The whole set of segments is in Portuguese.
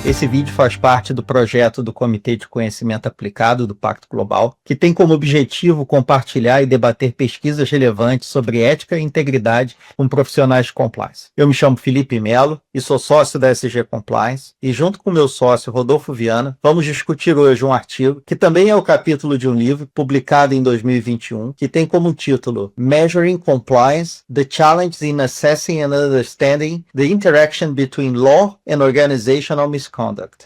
Esse vídeo faz parte do projeto do Comitê de Conhecimento Aplicado do Pacto Global, que tem como objetivo compartilhar e debater pesquisas relevantes sobre ética e integridade com profissionais de compliance. Eu me chamo Felipe Melo e sou sócio da SG Compliance, e junto com meu sócio Rodolfo Viana, vamos discutir hoje um artigo que também é o capítulo de um livro publicado em 2021, que tem como título Measuring Compliance: The Challenges in Assessing and Understanding the Interaction Between Law and Organizational Misconduct,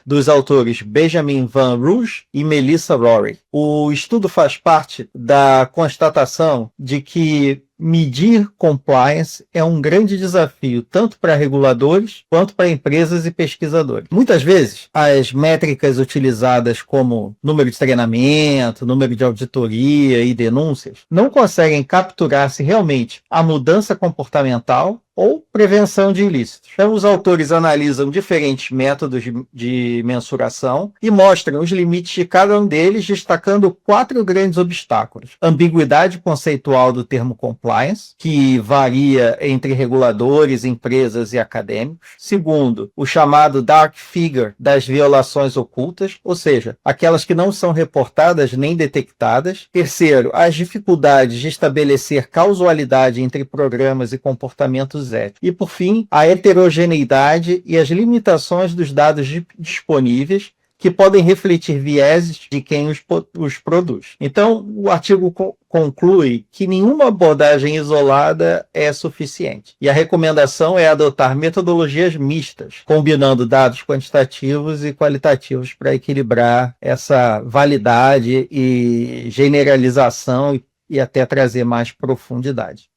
dos autores Benjamin Van Rouge e Melissa Rory. O estudo faz parte da constatação de que medir compliance é um grande desafio, tanto para reguladores quanto para empresas e pesquisadores. Muitas vezes, as métricas utilizadas como número de treinamento, número de auditoria e denúncias não conseguem capturar se realmente há mudança comportamental ou prevenção de ilícitos. Então, os autores analisam diferentes métodos de mensuração e mostram os limites de cada um deles, destacando 4 grandes obstáculos: ambiguidade conceitual do termo compliance, que varia entre reguladores, empresas e acadêmicos. Segundo, o chamado dark figure das violações ocultas, ou seja, aquelas que não são reportadas nem detectadas. Terceiro, as dificuldades de estabelecer causalidade entre programas e comportamentos éticos. E, por fim, a heterogeneidade e as limitações dos dados disponíveis, que podem refletir vieses de quem os produz. Então, o artigo conclui que nenhuma abordagem isolada é suficiente. E a recomendação é adotar metodologias mistas, combinando dados quantitativos e qualitativos para equilibrar essa validade e generalização e até trazer mais profundidade.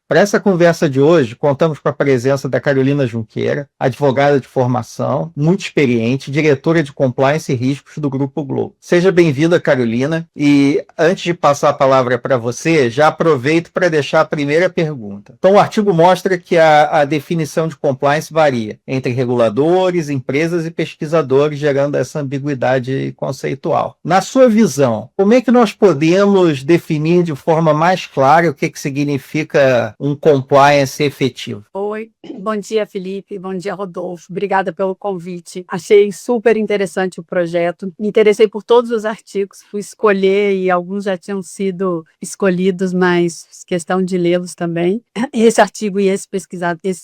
Para essa conversa de hoje, contamos com a presença da Carolina Junqueira, advogada de formação, muito experiente, diretora de Compliance e Riscos do Grupo Globo. Seja bem-vinda, Carolina. E antes de passar a palavra para você, já aproveito para deixar a primeira pergunta. Então, o artigo mostra que a definição de compliance varia entre reguladores, empresas e pesquisadores, gerando essa ambiguidade conceitual. Na sua visão, como é que nós podemos definir de forma mais clara o que significa um compliance efetivo? Oi, bom dia, Felipe, bom dia, Rodolfo. Obrigada pelo convite. Achei super interessante o projeto. Me interessei por todos os artigos, fui escolher e alguns já tinham sido escolhidos, mas questão de lê-los também. Esse artigo e esses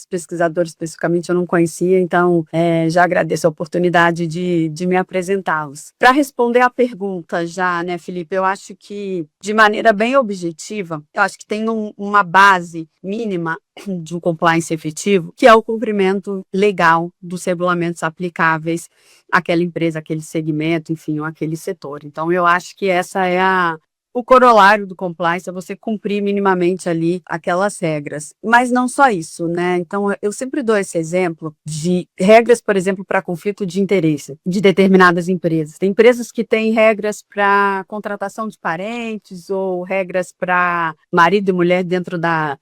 pesquisadores especificamente eu não conhecia, então já agradeço a oportunidade de me apresentá-los. Para responder à pergunta já, né, Felipe, eu acho que de maneira bem objetiva, eu acho que tem uma base mínima de um compliance efetivo, que é o cumprimento legal dos regulamentos aplicáveis àquela empresa, àquele segmento, enfim, ou àquele setor. Então, eu acho que essa é o corolário do compliance, é você cumprir minimamente ali aquelas regras. Mas não só isso, né? Então, eu sempre dou esse exemplo de regras, por exemplo, para conflito de interesse de determinadas empresas. Tem empresas que têm regras para contratação de parentes ou regras para marido e mulher dentro da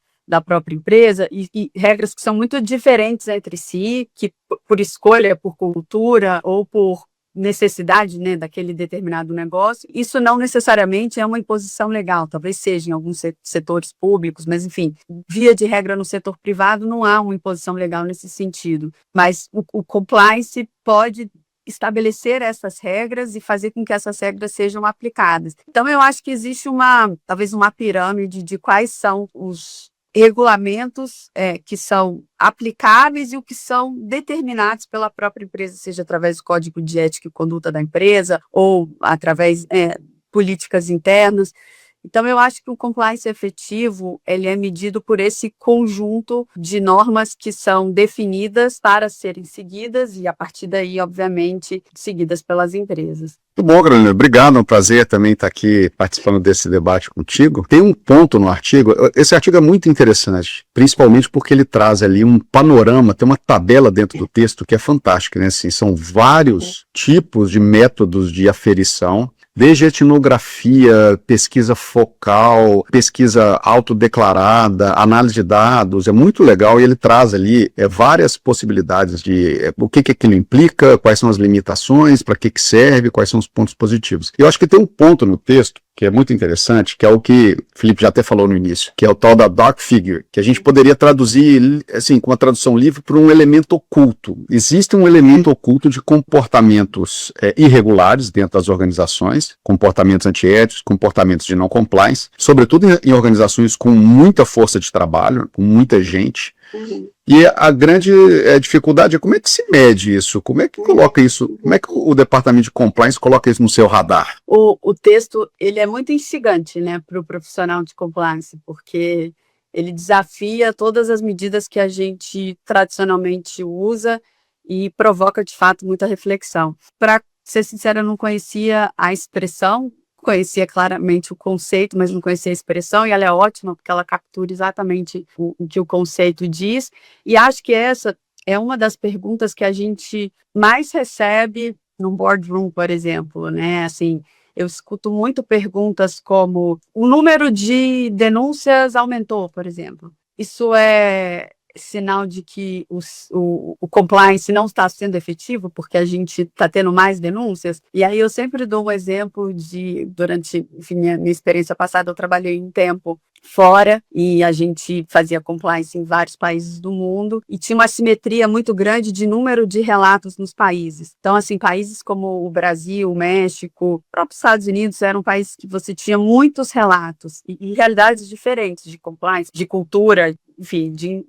própria empresa e regras que são muito diferentes entre si, que por escolha, por cultura ou por necessidade, né, daquele determinado negócio. Isso não necessariamente é uma imposição legal, talvez seja em alguns setores públicos, mas enfim, via de regra no setor privado não há uma imposição legal nesse sentido, mas o compliance pode estabelecer essas regras e fazer com que essas regras sejam aplicadas. Então eu acho que existe talvez uma pirâmide de quais são os regulamentos que são aplicáveis e o que são determinados pela própria empresa, seja através do Código de Ética e Conduta da empresa ou através de políticas internas. Então, eu acho que o compliance efetivo, ele é medido por esse conjunto de normas que são definidas para serem seguidas e, a partir daí, obviamente, seguidas pelas empresas. Muito bom, Carolina. Obrigado, é um prazer também estar aqui participando desse debate contigo. Tem um ponto no artigo, esse artigo é muito interessante, principalmente porque ele traz ali um panorama, tem uma tabela dentro do texto que é fantástica, né? Assim, são vários tipos de métodos de aferição, desde etnografia, pesquisa focal, pesquisa autodeclarada, análise de dados, é muito legal e ele traz ali várias possibilidades de o que aquilo implica, quais são as limitações, para que serve, quais são os pontos positivos. Eu acho que tem um ponto no texto que é muito interessante, que é o que o Felipe já até falou no início, que é o tal da dark figure, que a gente poderia traduzir, assim, com uma tradução livre, por um elemento oculto. Existe um elemento oculto de comportamentos irregulares dentro das organizações, comportamentos antiéticos, comportamentos de não compliance, sobretudo em organizações com muita força de trabalho, com muita gente. E a grande dificuldade é como é que se mede isso, como é que coloca isso, como é que o departamento de compliance coloca isso no seu radar? O texto, ele é muito instigante, né, para o profissional de compliance, porque ele desafia todas as medidas que a gente tradicionalmente usa e provoca, de fato, muita reflexão. Para ser sincera, eu não conhecia a expressão, conhecia claramente o conceito, mas não conhecia a expressão, e ela é ótima porque ela captura exatamente o que o conceito diz, e acho que essa é uma das perguntas que a gente mais recebe num boardroom, por exemplo, né, assim, eu escuto muito perguntas como: o número de denúncias aumentou, por exemplo. Isso é sinal de que o compliance não está sendo efetivo, porque a gente está tendo mais denúncias? E aí eu sempre dou um exemplo durante, enfim, minha experiência passada, eu trabalhei um tempo fora e a gente fazia compliance em vários países do mundo e tinha uma assimetria muito grande de número de relatos nos países. Então, assim, países como o Brasil, o México, os próprios Estados Unidos eram países que você tinha muitos relatos e realidades diferentes de compliance, de cultura, enfim, de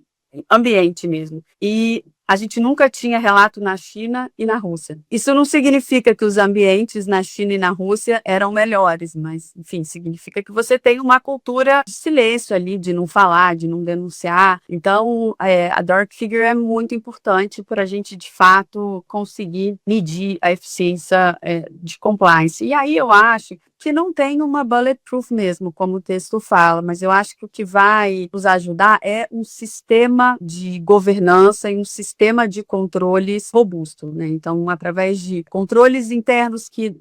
ambiente mesmo. E a gente nunca tinha relato na China e na Rússia. Isso não significa que os ambientes na China e na Rússia eram melhores, mas, enfim, significa que você tem uma cultura de silêncio ali, de não falar, de não denunciar. Então, a dark figure é muito importante para a gente, de fato, conseguir medir a eficiência de compliance. E aí eu acho que não tem uma bulletproof mesmo, como o texto fala, mas eu acho que o que vai nos ajudar é um sistema de governança e um sistema de controles robusto, né? Então, através de controles internos que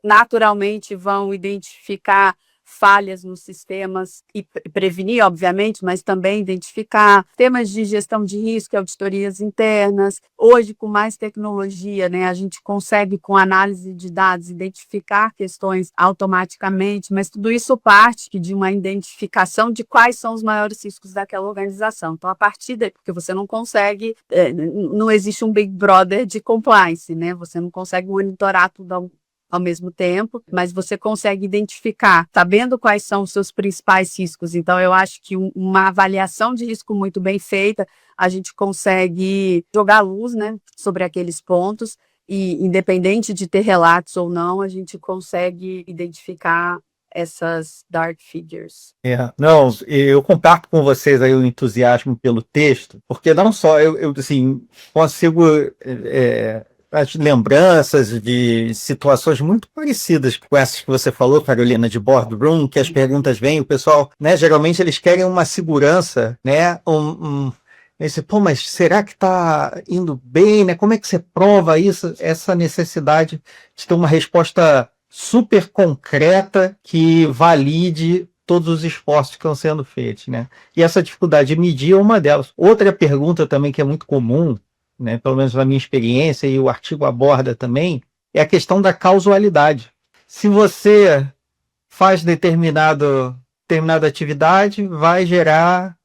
naturalmente vão identificar falhas nos sistemas e prevenir, obviamente, mas também identificar temas de gestão de risco e auditorias internas. Hoje, com mais tecnologia, né, a gente consegue, com análise de dados, identificar questões automaticamente, mas tudo isso parte de uma identificação de quais são os maiores riscos daquela organização. Então, a partir daí, porque você não consegue, não existe um Big Brother de compliance, né? Você não consegue monitorar tudo ao mesmo tempo, mas você consegue identificar, sabendo quais são os seus principais riscos. Então, eu acho que uma avaliação de risco muito bem feita, a gente consegue jogar luz, né, sobre aqueles pontos e, independente de ter relatos ou não, a gente consegue identificar essas dark figures. Não, eu comparto com vocês aí o entusiasmo pelo texto, porque não só eu assim, consigo as lembranças de situações muito parecidas com essas que você falou, Carolina, de boardroom, que as perguntas vêm, o pessoal, né, geralmente eles querem uma segurança, né, mas será que está indo bem, né? Como é que você prova isso? Essa necessidade de ter uma resposta super concreta que valide todos os esforços que estão sendo feitos, né? E essa dificuldade de medir é uma delas. Outra pergunta também que é muito comum, né, pelo menos na minha experiência, e o artigo aborda também, é a questão da causalidade. Se você faz determinada atividade, vai gerar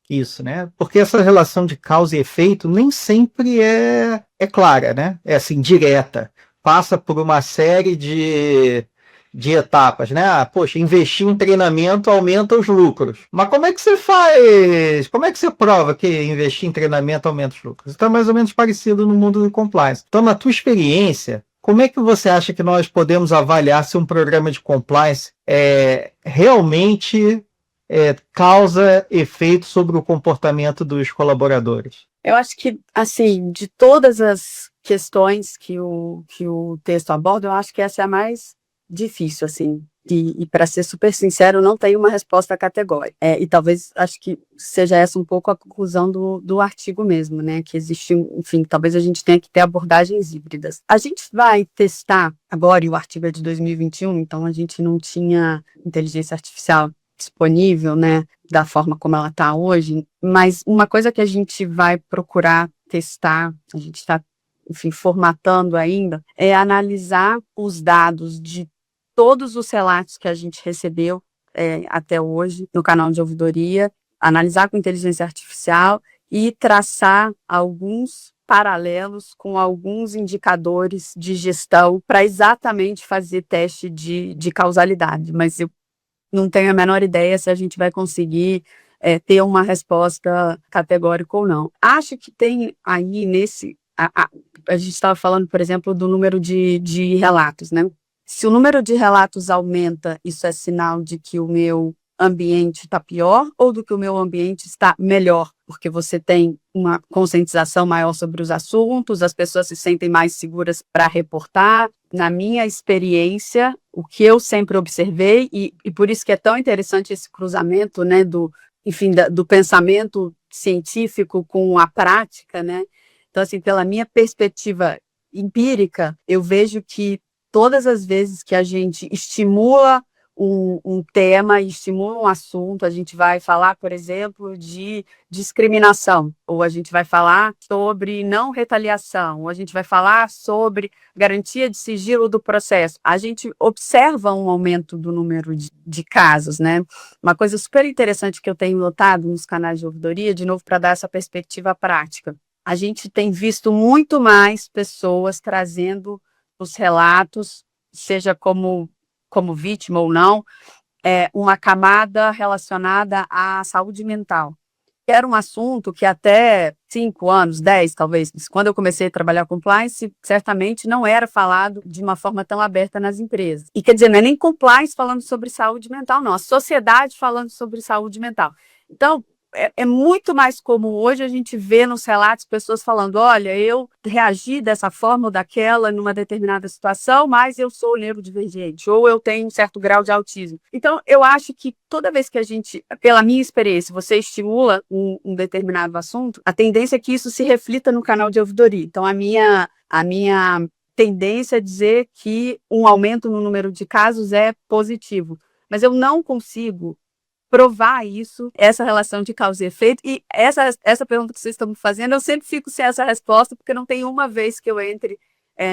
isso, né? Porque essa relação de causa e efeito nem sempre é clara, né? É assim, direta. Passa por uma série de etapas, né? Poxa, investir em treinamento aumenta os lucros. Mas como é que você faz? Como é que você prova que investir em treinamento aumenta os lucros? Está mais ou menos parecido no mundo do compliance. Então, na tua experiência, como é que você acha que nós podemos avaliar se um programa de compliance realmente causa efeito sobre o comportamento dos colaboradores? Eu acho que, assim, de todas as questões que o texto aborda, eu acho que essa é a mais difícil, assim, e para ser super sincero, não tenho uma resposta categórica. E talvez, acho que seja essa um pouco a conclusão do artigo mesmo, né, que existe, enfim, talvez a gente tenha que ter abordagens híbridas. A gente vai testar agora, e o artigo é de 2021, então a gente não tinha inteligência artificial disponível, né, da forma como ela está hoje, mas uma coisa que a gente vai procurar testar, a gente está, enfim, formatando ainda, é analisar os dados de todos os relatos que a gente recebeu até hoje no canal de ouvidoria, analisar com inteligência artificial e traçar alguns paralelos com alguns indicadores de gestão para exatamente fazer teste de causalidade. Mas eu não tenho a menor ideia se a gente vai conseguir ter uma resposta categórica ou não. Acho que tem aí a gente estava falando, por exemplo, do número de relatos, né? Se o número de relatos aumenta, isso é sinal de que o meu ambiente está pior ou do que o meu ambiente está melhor, porque você tem uma conscientização maior sobre os assuntos, as pessoas se sentem mais seguras para reportar. Na minha experiência, o que eu sempre observei, e por isso que é tão interessante esse cruzamento, né, do pensamento científico com a prática, né? Então, assim, pela minha perspectiva empírica, eu vejo que todas as vezes que a gente estimula um tema, estimula um assunto, a gente vai falar, por exemplo, de discriminação, ou a gente vai falar sobre não retaliação, ou a gente vai falar sobre garantia de sigilo do processo. A gente observa um aumento do número de casos, né? Uma coisa super interessante que eu tenho notado nos canais de ouvidoria, de novo, para dar essa perspectiva prática. A gente tem visto muito mais pessoas trazendo os relatos, seja como vítima ou não, uma camada relacionada à saúde mental. Era um assunto que até 5 anos, 10 talvez, quando eu comecei a trabalhar com compliance, certamente não era falado de uma forma tão aberta nas empresas. E quer dizer, não é nem compliance falando sobre saúde mental, não, a sociedade falando sobre saúde mental. Então, é muito mais comum hoje a gente ver nos relatos pessoas falando, olha, eu reagi dessa forma ou daquela numa determinada situação, mas eu sou neurodivergente, ou eu tenho um certo grau de autismo. Então, eu acho que toda vez que a gente, pela minha experiência, você estimula um determinado assunto, a tendência é que isso se reflita no canal de ouvidoria. Então, a minha tendência é dizer que um aumento no número de casos é positivo, mas eu não consigo provar isso, essa relação de causa e efeito, e essa pergunta que vocês estão me fazendo, eu sempre fico sem essa resposta, porque não tem uma vez que eu entre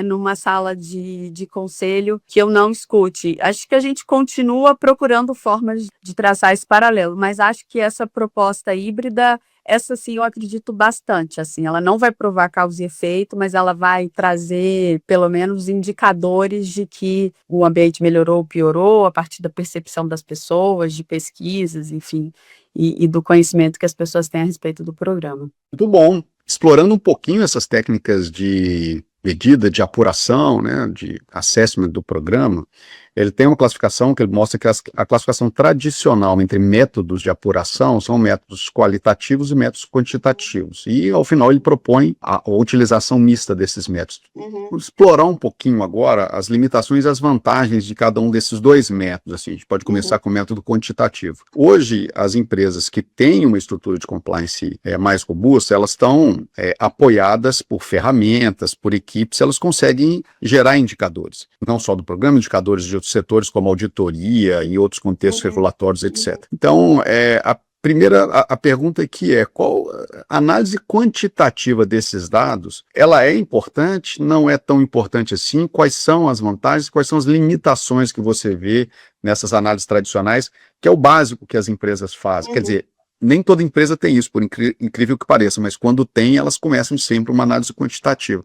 numa sala de conselho que eu não escute. Acho que a gente continua procurando formas de traçar esse paralelo, mas acho que essa proposta híbrida, essa sim eu acredito bastante, assim, ela não vai provar causa e efeito, mas ela vai trazer pelo menos indicadores de que o ambiente melhorou ou piorou a partir da percepção das pessoas, de pesquisas, enfim, e do conhecimento que as pessoas têm a respeito do programa. Muito bom. Explorando um pouquinho essas técnicas de medida, de apuração, né, de assessment do programa, ele tem uma classificação que ele mostra que a classificação tradicional entre métodos de apuração são métodos qualitativos e métodos quantitativos. E, ao final, ele propõe a utilização mista desses métodos. Vamos explorar um pouquinho agora as limitações e as vantagens de cada um desses dois métodos. Assim, a gente pode começar com o método quantitativo. Hoje, as empresas que têm uma estrutura de compliance mais robusta, elas estão apoiadas por ferramentas, por equipes, elas conseguem gerar indicadores. Não só do programa, indicadores de outros setores, como auditoria e outros contextos regulatórios, etc. Então, a pergunta aqui é, qual a análise quantitativa desses dados, ela é importante, não é tão importante assim? Quais são as vantagens, quais são as limitações que você vê nessas análises tradicionais, que é o básico que as empresas fazem? Quer dizer, nem toda empresa tem isso, por incrível que pareça, mas quando tem, elas começam sempre uma análise quantitativa.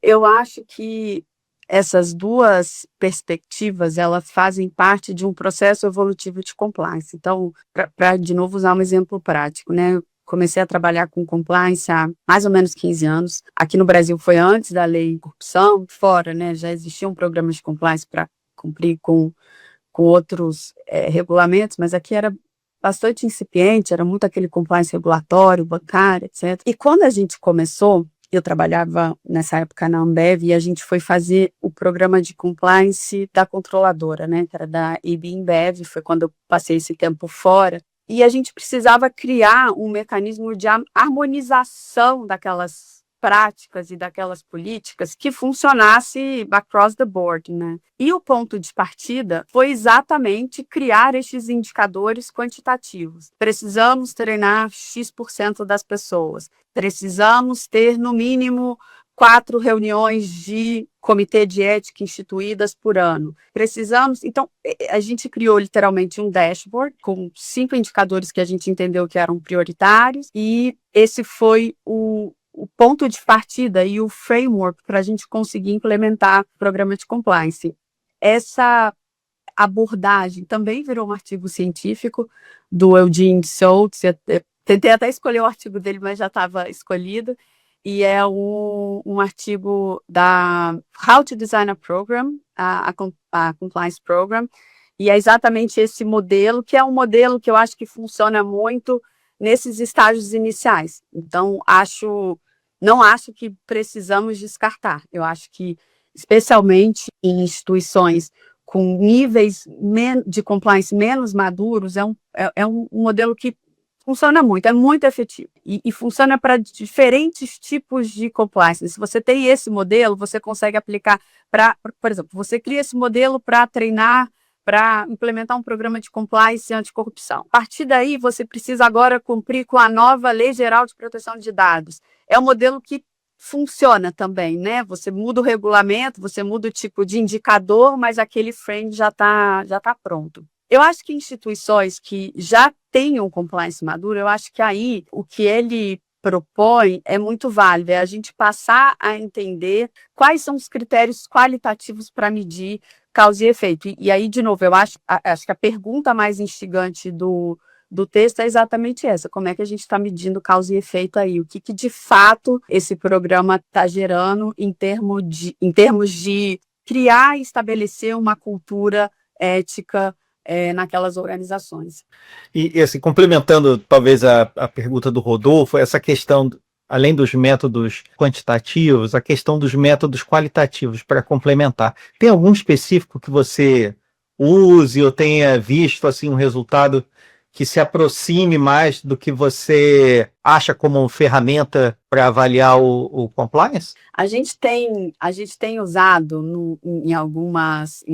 Eu acho que essas duas perspectivas, elas fazem parte de um processo evolutivo de compliance. Então, para de novo usar um exemplo prático, né? Eu comecei a trabalhar com compliance há mais ou menos 15 anos. Aqui no Brasil foi antes da lei de corrupção, fora, né? Já existiam programas de compliance para cumprir com outros regulamentos, mas aqui era bastante incipiente, era muito aquele compliance regulatório, bancário, etc. E quando a gente começou, eu trabalhava nessa época na Ambev e a gente foi fazer o programa de compliance da controladora, né, que era da IB InBev, foi quando eu passei esse tempo fora, e a gente precisava criar um mecanismo de harmonização daquelas práticas e daquelas políticas que funcionasse across the board, né? E o ponto de partida foi exatamente criar estes indicadores quantitativos. Precisamos treinar X% das pessoas. Precisamos ter, no mínimo, 4 reuniões de comitê de ética instituídas por ano. Precisamos, então, a gente criou literalmente um dashboard com 5 indicadores que a gente entendeu que eram prioritários, e esse foi o ponto de partida e o framework para a gente conseguir implementar o programa de compliance. Essa abordagem também virou um artigo científico do Eugene Schultz. Tentei até escolher o artigo dele, mas já estava escolhido. E é um artigo da How to Design a Program, a Compliance Program, e é exatamente esse modelo, que é um modelo que eu acho que funciona muito nesses estágios iniciais. Então, não acho que precisamos descartar. Eu acho que, especialmente em instituições com níveis de compliance menos maduros, é um modelo que funciona muito, é muito efetivo. E funciona para diferentes tipos de compliance. Se você tem esse modelo, você consegue aplicar por exemplo, você cria esse modelo para treinar, para implementar um programa de compliance anticorrupção. A partir daí, você precisa agora cumprir com a nova Lei Geral de Proteção de Dados. É um modelo que funciona também, né? Você muda o regulamento, você muda o tipo de indicador, mas aquele frame já tá pronto. Eu acho que instituições que já tenham compliance maduro, eu acho que aí o que ele propõe é muito válido, é a gente passar a entender quais são os critérios qualitativos para medir causa e efeito. E aí, de novo, eu acho que a pergunta mais instigante do texto é exatamente essa: como é que a gente está medindo causa e efeito aí? O que de fato esse programa está gerando em termos de criar e estabelecer uma cultura ética naquelas organizações. E assim, complementando talvez a pergunta do Rodolfo, essa questão, além dos métodos quantitativos, a questão dos métodos qualitativos para complementar. Tem algum específico que você use ou tenha visto assim, um resultado que se aproxime mais do que você acha como ferramenta para avaliar o compliance? A gente tem usado em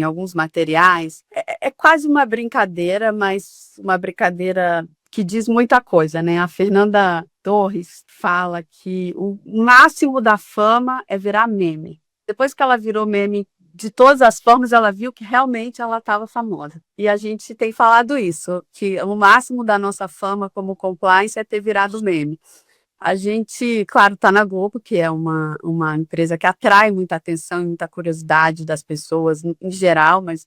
alguns materiais, é quase uma brincadeira, mas uma brincadeira que diz muita coisa, né? A Fernanda Torres fala que o máximo da fama é virar meme. Depois que ela virou meme, de todas as formas, ela viu que realmente ela estava famosa. E a gente tem falado isso, que o máximo da nossa fama como compliance é ter virado meme. A gente, claro, está na Globo, que é uma empresa que atrai muita atenção e muita curiosidade das pessoas em geral, mas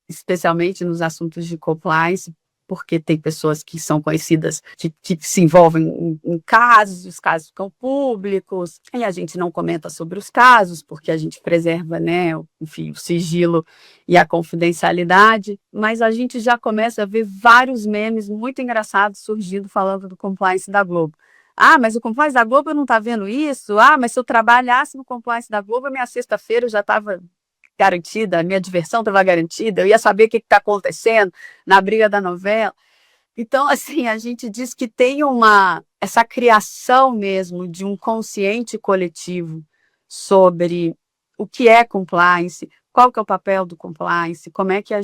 especialmente nos assuntos de compliance, porque tem pessoas que são conhecidas, que se envolvem em casos, os casos ficam públicos, e a gente não comenta sobre os casos, porque a gente preserva, né, enfim, o sigilo e a confidencialidade, mas a gente já começa a ver vários memes muito engraçados surgindo falando do compliance da Globo. Ah, mas o compliance da Globo não está vendo isso? Ah, mas se eu trabalhasse no compliance da Globo, a minha sexta-feira já estava garantida, a minha diversão estava garantida, eu ia saber o que está acontecendo na briga da novela. Então, assim, a gente diz que tem essa criação mesmo de um consciente coletivo sobre o que é compliance, qual que é o papel do compliance, como é que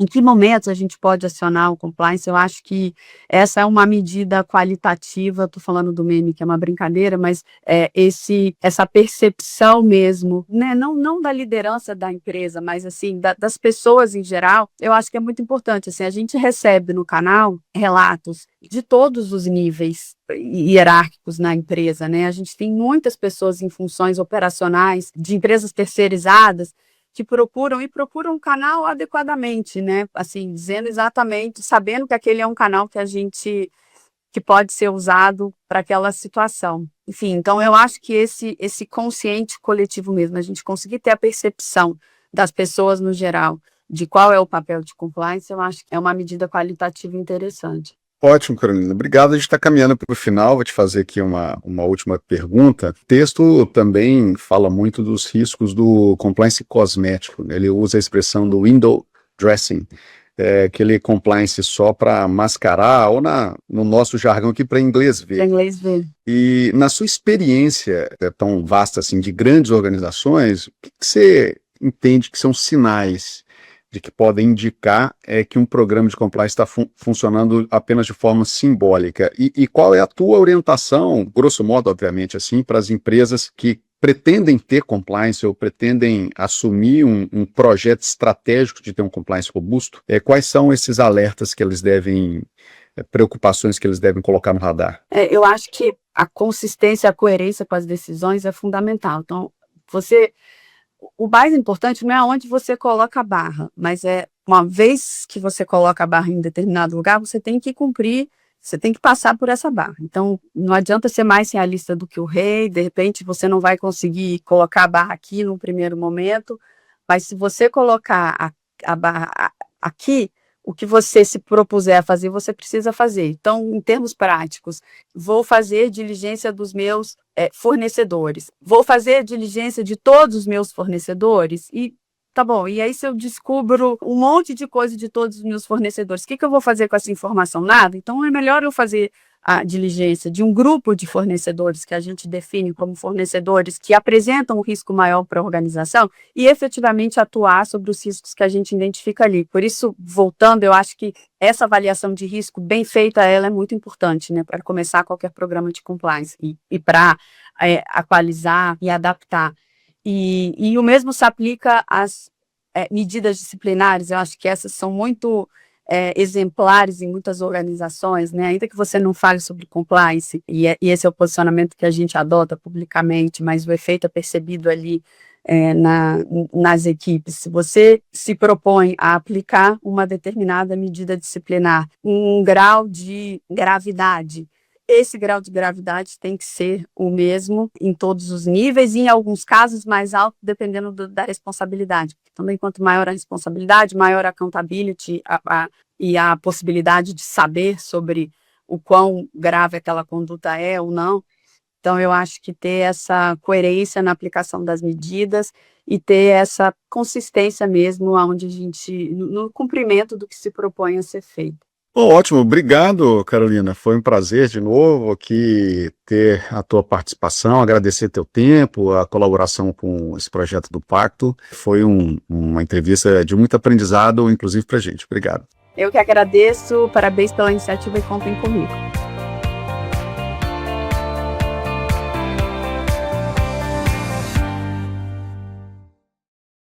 em que momentos a gente pode acionar o compliance. Eu acho que essa é uma medida qualitativa. Estou falando do meme, que é uma brincadeira, mas essa percepção mesmo, né? Não da liderança da empresa, mas assim, das pessoas em geral, eu acho que é muito importante. Assim, a gente recebe no canal relatos de todos os níveis hierárquicos na empresa, né? A gente tem muitas pessoas em funções operacionais de empresas terceirizadas que procuram um canal adequadamente, né? Assim, dizendo exatamente, sabendo que aquele é um canal que pode ser usado para aquela situação. Enfim, então eu acho que esse consciente coletivo mesmo, a gente conseguir ter a percepção das pessoas no geral de qual é o papel de compliance, eu acho que é uma medida qualitativa interessante. Ótimo, Carolina. Obrigado. A gente está caminhando para o final. Vou te fazer aqui uma última pergunta. O texto também fala muito dos riscos do compliance cosmético. Ele usa a expressão do window dressing, aquele compliance só para mascarar, ou no nosso jargão aqui, para inglês ver. Para inglês ver. E na sua experiência tão vasta assim de grandes organizações, o que você entende que são sinais de que podem indicar que um programa de compliance está funcionando apenas de forma simbólica? E qual é a tua orientação, grosso modo, obviamente, assim, para as empresas que pretendem ter compliance ou pretendem assumir um projeto estratégico de ter um compliance robusto, quais são esses alertas que eles devem, preocupações que eles devem colocar no radar? Eu acho que a consistência, a coerência com as decisões é fundamental. Então, o mais importante não é onde você coloca a barra, mas uma vez que você coloca a barra em determinado lugar, você tem que cumprir, você tem que passar por essa barra. Então, não adianta ser mais realista do que o rei, de repente você não vai conseguir colocar a barra aqui no primeiro momento, mas se você colocar a barra aqui, o que você se propuser a fazer, você precisa fazer. Então, em termos práticos, vou fazer diligência dos meus fornecedores, vou fazer diligência de todos os meus fornecedores e tá bom, e aí se eu descubro um monte de coisa de todos os meus fornecedores, o que eu vou fazer com essa informação? Nada? Então é melhor eu fazer a diligência de um grupo de fornecedores que a gente define como fornecedores que apresentam um risco maior para a organização e efetivamente atuar sobre os riscos que a gente identifica ali. Por isso, voltando, eu acho que essa avaliação de risco bem feita, ela é muito importante, né, para começar qualquer programa de compliance e para atualizar e adaptar. E o mesmo se aplica às medidas disciplinares. Eu acho que essas são muito exemplares em muitas organizações, né? Ainda que você não fale sobre compliance, e esse é o posicionamento que a gente adota publicamente, mas o efeito é percebido ali nas equipes. Se você se propõe a aplicar uma determinada medida disciplinar, um grau de gravidade, esse grau de gravidade tem que ser o mesmo em todos os níveis e, em alguns casos, mais alto, dependendo da responsabilidade. Também, quanto maior a responsabilidade, maior a accountability e a possibilidade de saber sobre o quão grave aquela conduta é ou não. Então, eu acho que ter essa coerência na aplicação das medidas e ter essa consistência mesmo onde a gente, no cumprimento do que se propõe a ser feito. Ótimo, obrigado, Carolina. Foi um prazer de novo aqui ter a tua participação, agradecer teu tempo, a colaboração com esse projeto do Pacto. Foi uma entrevista de muito aprendizado, inclusive para a gente. Obrigado. Eu que agradeço, parabéns pela iniciativa e contem comigo.